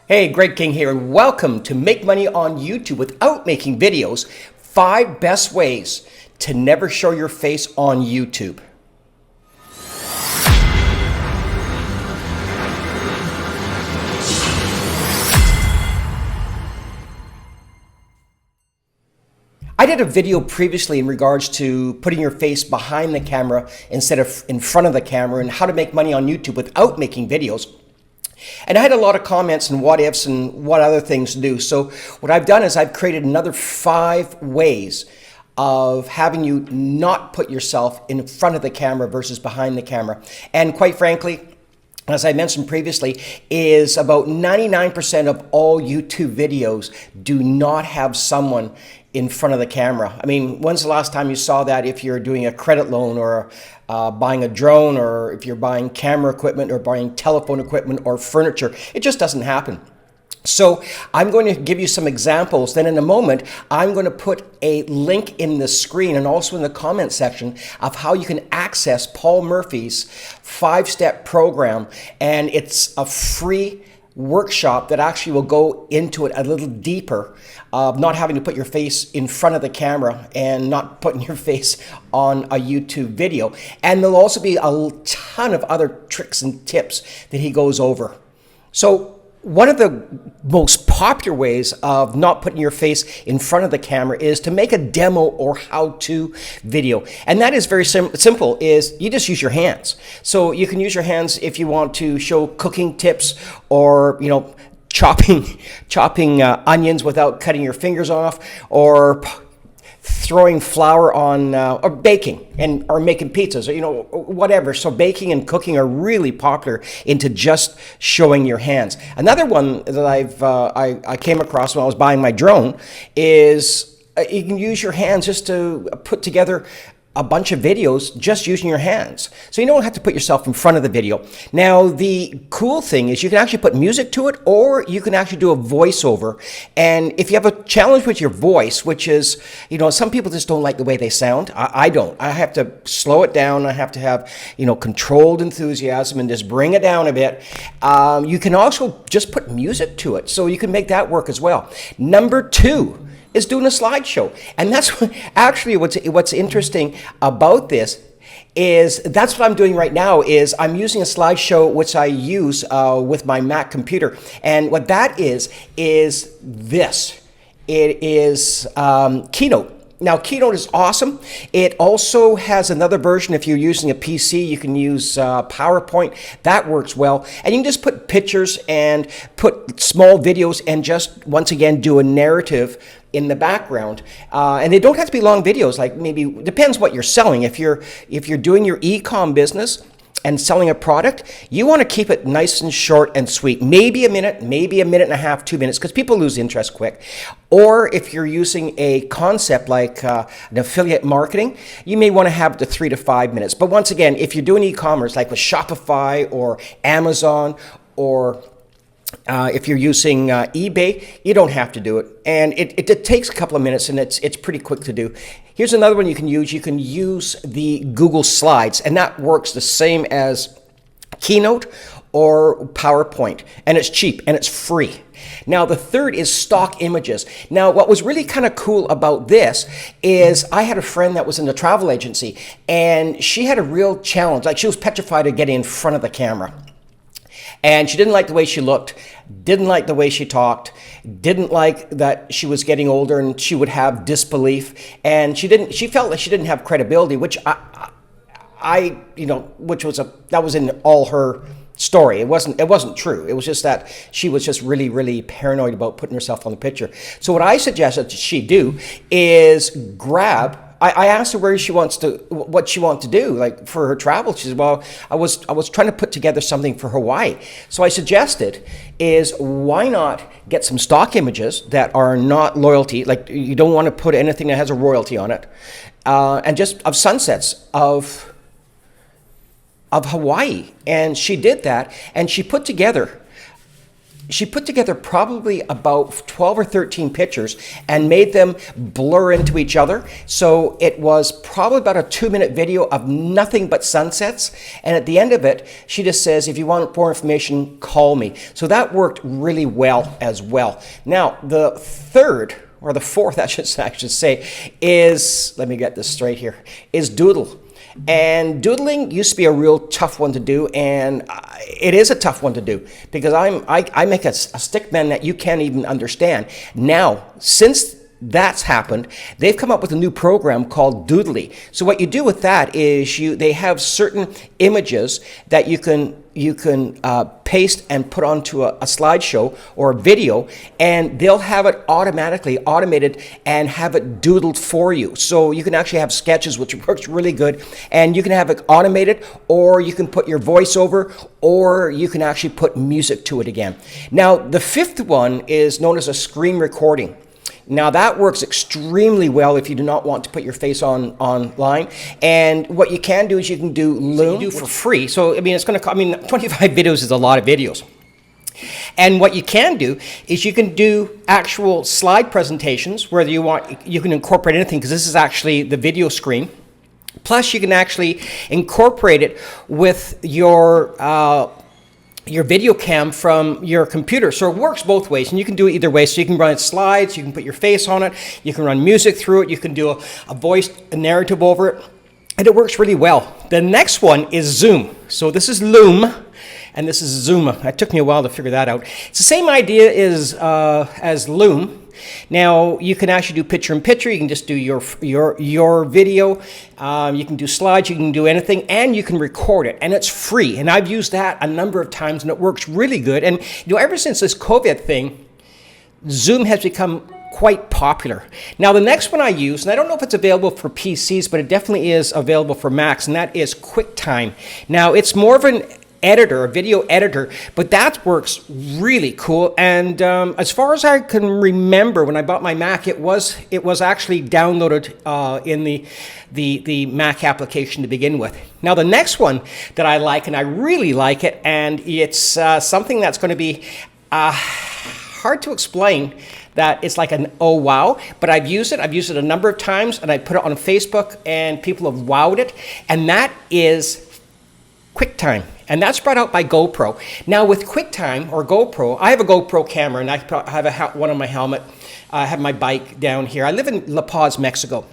Hey, Greg King here, and welcome to Make Money on YouTube Without Making Videos. 5 best ways to never show your face on YouTube. I did a video previously in regards to putting your face behind the camera instead of in front of the camera and how to make money on YouTube without making videos. And I had a lot of comments and what ifs and what other things to do. So what I've done is I've created another 5 ways of having you not put yourself in front of the camera versus behind the camera. And quite frankly, as I mentioned previously, is about 99% of all YouTube videos do not have someone in front of the camera. I mean, when's the last time you saw that if you're doing a credit loan or buying a drone, or if you're buying camera equipment or buying telephone equipment or furniture? It just doesn't happen. So I'm going to give you some examples. Then in a moment, I'm going to put a link in the screen and also in the comment section of how you can access Paul Murphy's 5-step program. And it's a free workshop that actually will go into it a little deeper, of not having to put your face in front of the camera and not putting your face on a YouTube video. And there'll also be a ton of other tricks and tips that he goes over. So one of the most popular ways of not putting your face in front of the camera is to make a demo or how-to video. And that is very simple, is you just use your hands. So you can use your hands if you want to show cooking tips, or, you know, chopping onions without cutting your fingers off, or throwing flour on, or baking, or making pizzas, or, you know, whatever. So baking and cooking are really popular into just showing your hands. Another one that I came across when I was buying my drone is you can use your hands just to put together a bunch of videos just using your hands. So you don't have to put yourself in front of the video. Now, the cool thing is you can actually put music to it, or you can actually do a voiceover. And if you have a challenge with your voice, which is, you know, some people just don't like the way they sound. I don't. I have to slow it down. I have to have, you know, controlled enthusiasm and just bring it down a bit. You can also just put music to it. So you can make that work as well. Number 2 is doing a slideshow. And that's actually what's interesting about this is that's what I'm doing right now. Is I'm using a slideshow which I use with my Mac computer. And what that is this. It is Keynote. Now, Keynote is awesome. It also has another version. If you're using a PC, you can use PowerPoint. That works well. And you can just put pictures and put small videos and just, once again, do a narrative in the background. And they don't have to be long videos, like maybe, depends what you're selling. If you're doing your e-com business and selling a product, you want to keep it nice and short and sweet. Maybe a minute and a half, 2 minutes, because people lose interest quick. Or if you're using a concept like an affiliate marketing, you may want to have it to 3 to 5 minutes. But once again, if you're doing e-commerce like with Shopify or Amazon, or if you're using eBay, you don't have to do it. And it takes a couple of minutes, and it's pretty quick to do. Here's another one you can use. You can use the Google Slides, and that works the same as Keynote or PowerPoint. And it's cheap and it's free. Now, the third is stock images. Now, what was really kind of cool about this is I had a friend that was in the travel agency, and she had a real challenge. Like, she was petrified of getting in front of the camera. And she didn't like the way she looked, didn't like the way she talked, didn't like that she was getting older and she would have disbelief. And she felt like she didn't have credibility, which that was in all her story. It wasn't true. It was just that she was just really, really paranoid about putting herself on the picture. So what I suggested she do is I asked her what she wants to do, like for her travel. She said, well, I was trying to put together something for Hawaii. So I suggested is, why not get some stock images that are not loyalty, like you don't want to put anything that has a royalty on it, and just of sunsets of Hawaii. And she did that, and she put together she put together probably about 12 or 13 pictures and made them blur into each other. So it was probably about a 2-minute video of nothing but sunsets. And at the end of it, she just says, if you want more information, call me. So that worked really well as well. Now, the third, or the fourth, I should say, is, let me get this straight here, is Doodle. And doodling used to be a real tough one to do, and it is a tough one to do because I make a stick man that you can't even understand. Now, since that's happened, they've come up with a new program called Doodle. So what you do with that is they have certain images that you can paste and put onto a slideshow or a video, and they'll have it automatically automated and have it doodled for you. So you can actually have sketches, which works really good, and you can have it automated, or you can put your voiceover, or you can actually put music to it again. Now, the fifth one is known as a screen recording. Now that works extremely well if you do not want to put your face online. And what you can do is you can do Loom for free. So I mean, it's going to 25 videos is a lot of videos. And what you can do is you can do actual slide presentations where you can incorporate anything, because this is actually the video screen. Plus you can actually incorporate it with your video cam from your computer. So it works both ways, and you can do it either way. So you can run slides, you can put your face on it, you can run music through it, you can do a voice narrative over it, and it works really well. The next one is Zoom. So this is Loom, and this is Zoom. It took me a while to figure that out. It's the same idea as Loom. Now you can actually do picture-in-picture. You can just do your video. You can do slides. You can do anything, and you can record it, and it's free. And I've used that a number of times, and it works really good. And ever since this COVID thing, Zoom has become quite popular. Now the next one I use, and I don't know if it's available for PCs, but it definitely is available for Macs, and that is QuickTime. Now it's more of an editor, a video editor, but that works really cool. And as far as I can remember, when I bought my Mac, it was actually downloaded in the Mac application to begin with. Now the next one that I like, and I really like it, and it's something that's going to be hard to explain, that it's like an oh wow, but I've used it a number of times, and I put it on Facebook and people have wowed it, and that is QuickTime. And that's brought out by GoPro. Now with QuickTime or GoPro, I have a GoPro camera, and I have one on my helmet. I have my bike down here. I live in La Paz, Mexico.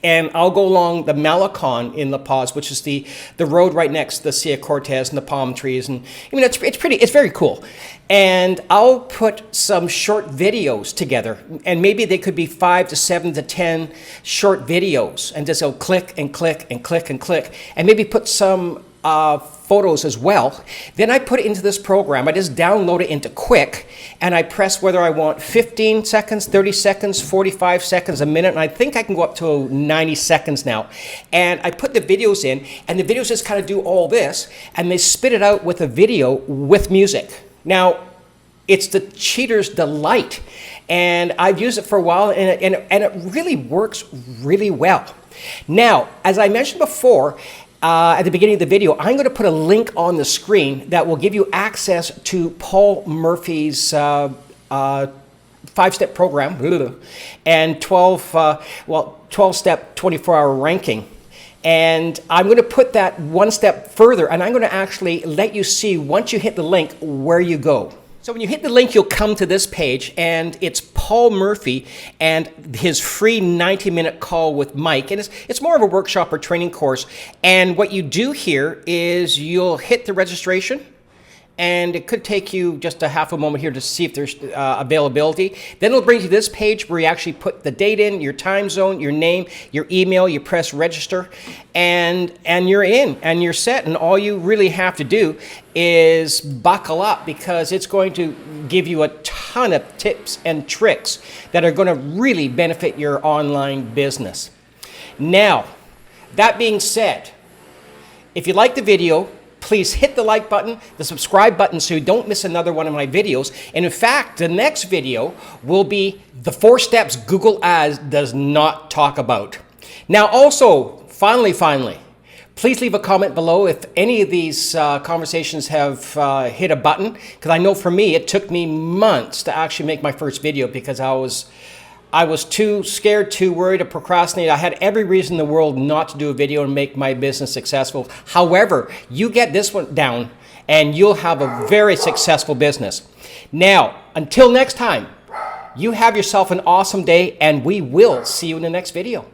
And I'll go along the Malecon in La Paz, which is the road right next to the Silla Cortez and the palm trees. And I mean, it's very cool. And I'll put some short videos together, and maybe they could be 5 to 7 to 10 short videos, and just go click and click and click and click, and maybe put some photos as well. Then I put it into this program. I just download it into Quick, and I press whether I want 15 seconds, 30 seconds, 45 seconds, a minute, and I think I can go up to 90 seconds now. And I put the videos in, and the videos just kind of do all this, and they spit it out with a video with music. Now, it's the cheater's delight, and I've used it for a while, and it really works really well. Now, as I mentioned before, at the beginning of the video, I'm going to put a link on the screen that will give you access to Paul Murphy's 5-step program and 12-step 24-hour ranking. And I'm going to put that one step further, and I'm going to actually let you see, once you hit the link, where you go. So when you hit the link, you'll come to this page, and it's Paul Murphy and his free 90-minute call with Mike. And it's more of a workshop or training course. And what you do here is you'll hit the registration, and it could take you just a half a moment here to see if there's availability. Then it'll bring you to this page where you actually put the date in, your time zone, your name, your email, you press register, and you're in, and you're set. And all you really have to do is buckle up, because it's going to give you a ton of tips and tricks that are going to really benefit your online business. Now, that being said, if you like the video, please hit the like button, the subscribe button, so you don't miss another one of my videos. And in fact, the next video will be the 4 steps Google Ads does not talk about. Now also, finally, Please leave a comment below if any of these conversations have hit a button, because I know for me it took me months to actually make my first video because I was too scared, too worried to procrastinate. I had every reason in the world not to do a video and make my business successful. However, you get this one down and you'll have a very successful business. Now, until next time, you have yourself an awesome day, and we will see you in the next video.